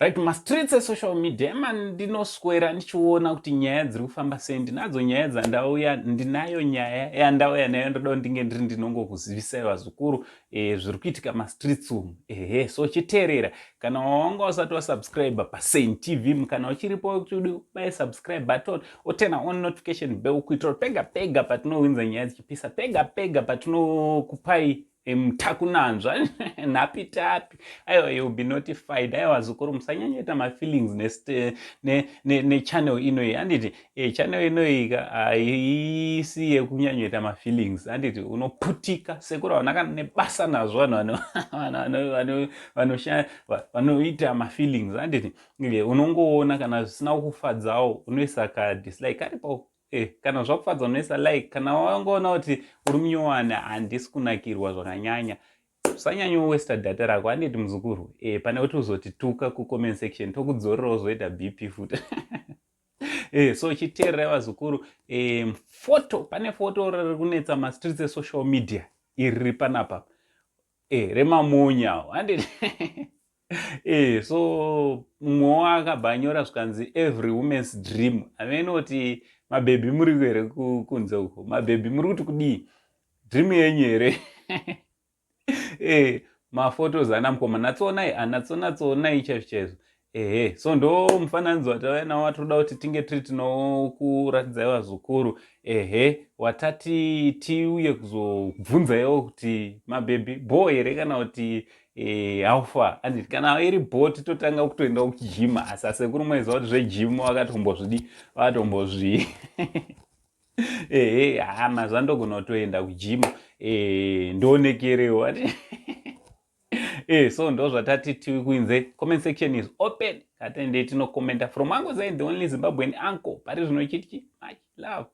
Right, streets esocial media ndinoswera ndichiona kuti nyaya dziri kufamba sei. Ndinadzo nyaya dzandauya, ndinayo nyaya yandauya nayo ndoda ndinge ndiri ndinongokuzivisai vazukuru zviri kuitika mastreets umu. So chiteerera, kana wanga usati wasubscribe paSaint TV, kana uchiripo ubai subscribe button, otena on notification bell kuitira pega patinowinza nyaya dzichipisa, pega patinokupai mtakunanzva napitapi, aiwa you'll be notified. Aiwa zukuru, musanyanyoita mafeelings nechannel inoi. Handiti channel inoi haisi yekunyanyoita mafeelings. Handiti unoputika sekura vanaka nebasa nazvo vanoita mafeelings. Handiti unongoona kana zvisina kukufadzawo unoisa dislike karipo. Kana zvakufadza unoisa like. Kana wangoona kuti uri munyowani handisi kunakirwa zvakanyanya, usanyanya waste data rako. Handiti muzukuru, pane kuti uzotituka kucomment section, tokudzorera uzoita BP futi. So chiteererai vazukuru, pane foto riri kunetsa mastreets esocial media iri panapa, remamonya. Handiti so mumwewo akabhanyora zvikanzi every woman's dream. Amene kuti maBaby muri here kunze uko, maBaby muri kuti kudii, dream yenyu here? Mafotos anamukoma natsoonai chaizvo. So ndo mufananidzo watauya nawo watoda kuti tinge tiri tinokuratidzai vazukuru. Watati tiuye kuzobvunzaiwo kuti maBaby bho here kana kuti haufa. Handiti kana iri bho titotanga kutoenda kujima, asi sekuru maiziva kuti zvejim wakatombozvi mazuva ndogona kutoenda kujima ndoonekerewo. So ndo zvatati tikuinze. Comment section is open. Katende tinokomenta. From Hanzi, the only Zimbabwean uncle. Pari zvino chiti much love.